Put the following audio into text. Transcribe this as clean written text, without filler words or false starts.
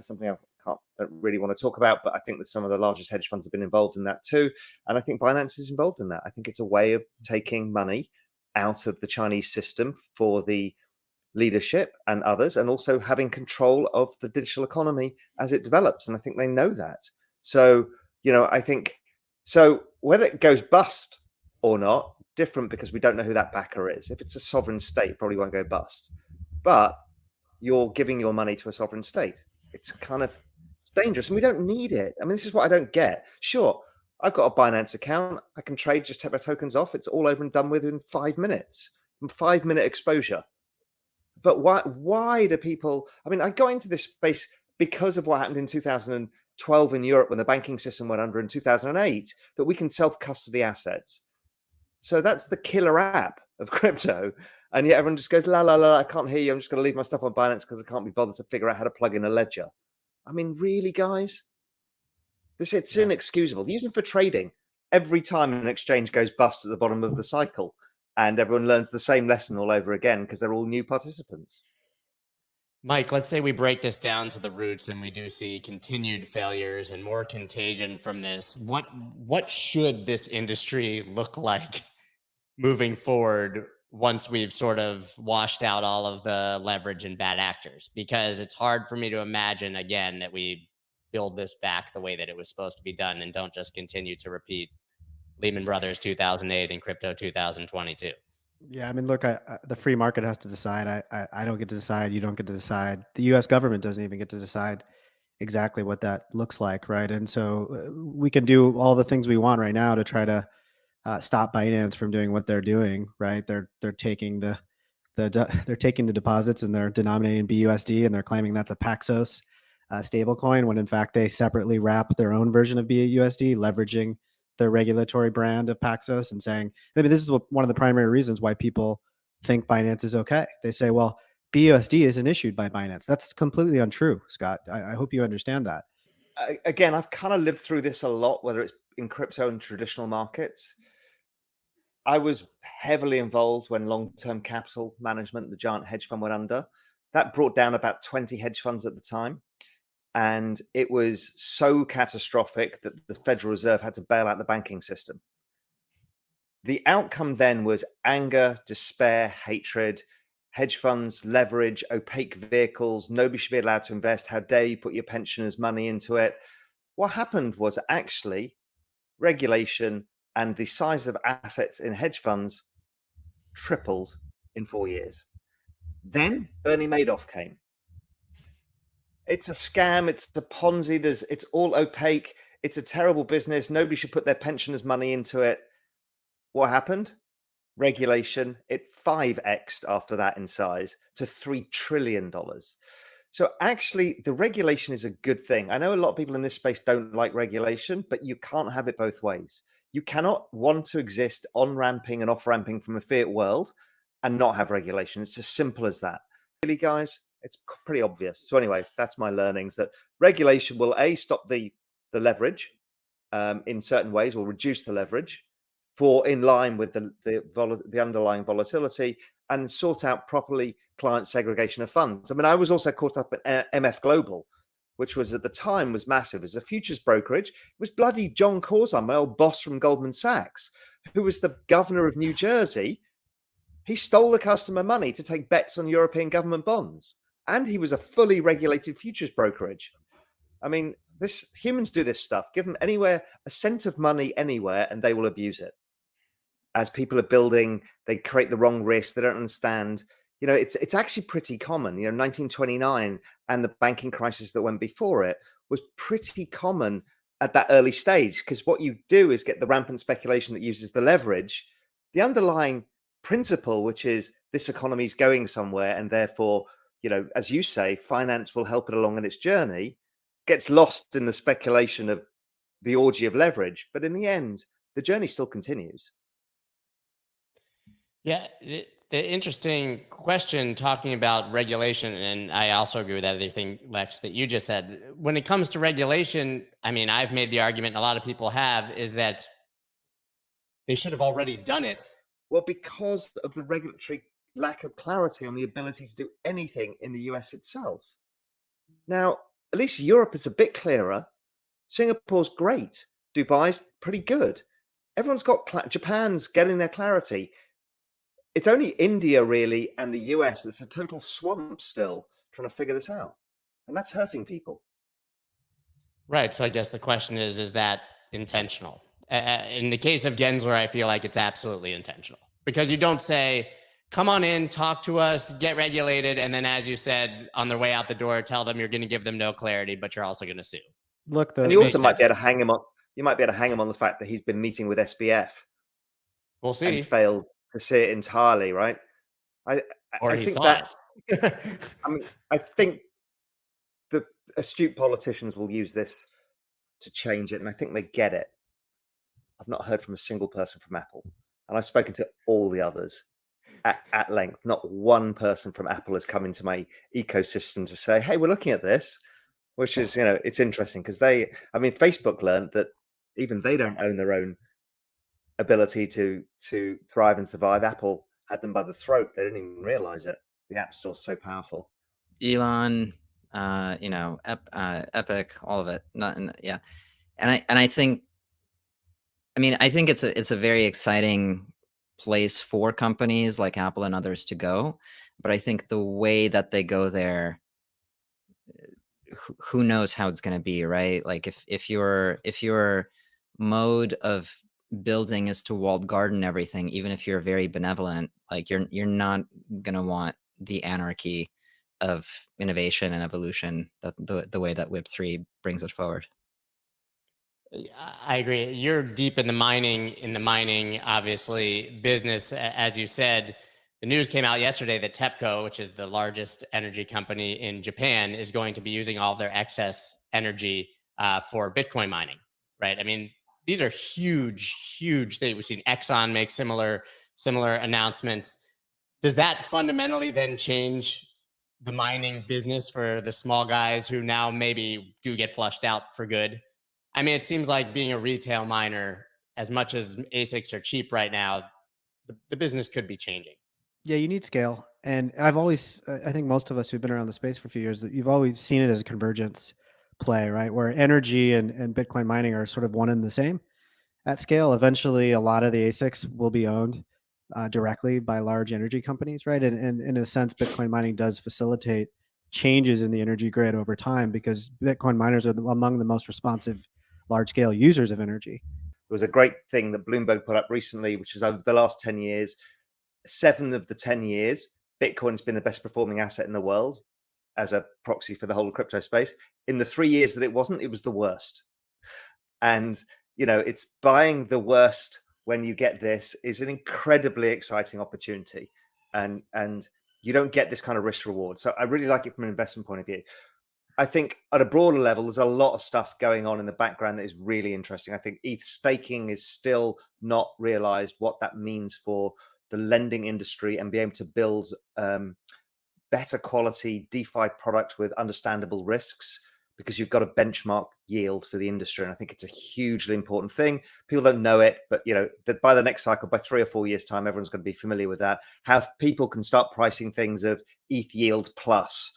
something don't really want to talk about, but I think that some of the largest hedge funds have been involved in that too. And I think Binance is involved in that. I think it's a way of taking money out of the Chinese system for the leadership and others, and also having control of the digital economy as it develops. And I think they know that. So, I think, so whether it goes bust or not, different, because we don't know who that backer is. If it's a sovereign state, it probably won't go bust. But you're giving your money to a sovereign state. It's dangerous, and we don't need it. I mean, this is what I don't get. Sure, I've got a Binance account. I can trade, just take my tokens off. It's all over and done with in 5 minutes. 5-minute exposure. But why do people, I mean, I got into this space because of what happened in 2012 in Europe when the banking system went under, in 2008, that we can self-custody assets. So that's the killer app of crypto. And yet everyone just goes, la, la, la, I can't hear you. I'm just going to leave my stuff on Binance because I can't be bothered to figure out how to plug in a ledger. I mean, really, guys? It's inexcusable. Use them for trading. Every time an exchange goes bust at the bottom of the cycle, and everyone learns the same lesson all over again because they're all new participants. Mike, let's say we break this down to the roots and we do see continued failures and more contagion from this. What should this industry look like moving forward once we've sort of washed out all of the leverage and bad actors? Because it's hard for me to imagine, again, that we build this back the way that it was supposed to be done and don't just continue to repeat Lehman Brothers 2008 and crypto 2022. Yeah, I mean, look, the free market has to decide. I don't get to decide. You don't get to decide. The U.S. government doesn't even get to decide exactly what that looks like, right? And so we can do all the things we want right now to try to stop Binance from doing what they're doing, right? They're taking they're taking the deposits and they're denominating BUSD, and they're claiming that's a Paxos stable coin, when in fact they separately wrap their own version of BUSD, leveraging their regulatory brand of Paxos, and saying, I mean, this is one of the primary reasons why people think Binance is okay. They say, well, BUSD isn't issued by Binance. That's completely untrue, Scott. I hope you understand that. Again, I've kind of lived through this a lot, whether it's in crypto and traditional markets. I was heavily involved when long-term capital management, the giant hedge fund, went under. That brought down about 20 hedge funds at the time. And it was so catastrophic that the Federal Reserve had to bail out the banking system. The outcome then was anger, despair, hatred, hedge funds, leverage, opaque vehicles. Nobody should be allowed to invest. How dare you put your pensioners' money into it? What happened was actually regulation, and the size of assets in hedge funds tripled in 4 years. Then Bernie Madoff came. It's a scam. It's a Ponzi. It's all opaque. It's a terrible business. Nobody should put their pensioners' money into it. What happened? Regulation. It 5x'd after that in size to $3 trillion. So actually, the regulation is a good thing. I know a lot of people in this space don't like regulation, but you can't have it both ways. You cannot want to exist on-ramping and off-ramping from a fiat world and not have regulation. It's as simple as that. Really, guys? It's pretty obvious. So anyway, that's my learnings, that regulation will stop the leverage in certain ways, or reduce the leverage for in line with the underlying volatility, and sort out properly client segregation of funds. I mean, I was also caught up at MF Global, which was at the time was massive as a futures brokerage. It was bloody John Corzine, my old boss from Goldman Sachs, who was the governor of New Jersey. He stole the customer money to take bets on European government bonds. And he was a fully regulated futures brokerage. I mean, humans do this stuff. Give them a cent of money anywhere, and they will abuse it. As people are building, they create the wrong risk. They don't understand. It's actually pretty common. 1929 and the banking crisis that went before it was pretty common at that early stage, because what you do is get the rampant speculation that uses the leverage. The underlying principle, which is this economy is going somewhere, and therefore, as you say, finance will help it along in its journey, gets lost in the speculation of the orgy of leverage. But in the end, the journey still continues. Yeah, the interesting question talking about regulation, and I also agree with everything, Lex, that you just said. When it comes to regulation, I mean, I've made the argument, and a lot of people have, is that they should have already done it. Well, because of the regulatory lack of clarity on the ability to do anything in the US itself. Now, at least Europe is a bit clearer. Singapore's great. Dubai's pretty good. Everyone's got Japan's getting their clarity. It's only India really and the US that's a total swamp still trying to figure this out, and that's hurting people. Right. So I guess the question is that intentional? In the case of Gensler, I feel like it's absolutely intentional, because you don't say, come on in, talk to us, get regulated, and then, as you said, on their way out the door, tell them you're going to give them no clarity, but you're also going to sue. Look, And you also might be able to hang him on. You might be able to hang him on the fact that he's been meeting with SBF. We'll see. And failed to see it entirely, right? I think that. I mean, I think the astute politicians will use this to change it, and I think they get it. I've not heard from a single person from Apple, and I've spoken to all the others at length. Not one person from Apple has come into my ecosystem to say, "Hey, we're looking at this," which is, it's interesting because Facebook learned that even they don't own their own ability to thrive and survive. Apple had them by the throat. They didn't even realize it. The App Store's so powerful. Elon, Epic, all of it. Yeah, and I think, I think it's a very exciting place for companies like Apple and others to go, but I think the way that they go there, who knows how it's going to be, right? Like if your mode of building is to walled garden everything, even if you're very benevolent, like you're not going to want the anarchy of innovation and evolution, that the way that Web3 brings it forward. I agree. You're deep in the mining, obviously, business. As you said, the news came out yesterday that TEPCO, which is the largest energy company in Japan, is going to be using all of their excess energy for Bitcoin mining, right? I mean, these are huge, huge things. We've seen Exxon make similar announcements. Does that fundamentally then change the mining business for the small guys who now maybe do get flushed out for good? I mean, it seems like being a retail miner, as much as ASICs are cheap right now, the business could be changing. Yeah, you need scale. And I think most of us who've been around the space for a few years, that you've always seen it as a convergence play, right? Where energy and Bitcoin mining are sort of one and the same at scale. Eventually, a lot of the ASICs will be owned directly by large energy companies, right? And in a sense, Bitcoin mining does facilitate changes in the energy grid over time, because Bitcoin miners are among the most responsive large-scale users of energy. There was a great thing that Bloomberg put up recently, which is over the last 10 years, 7 of the 10 years, Bitcoin's been the best performing asset in the world as a proxy for the whole of crypto space. In the 3 years that it wasn't, it was the worst. And, it's buying the worst when you get this is an incredibly exciting opportunity. And you don't get this kind of risk reward. So I really like it from an investment point of view. I think at a broader level, there's a lot of stuff going on in the background that is really interesting. I think ETH staking is still not realized what that means for the lending industry and be able to build better quality DeFi product with understandable risks, because you've got a benchmark yield for the industry. And I think it's a hugely important thing. People don't know it, but that by the next cycle, by 3 or 4 years time, everyone's going to be familiar with that. How people can start pricing things of ETH yield plus,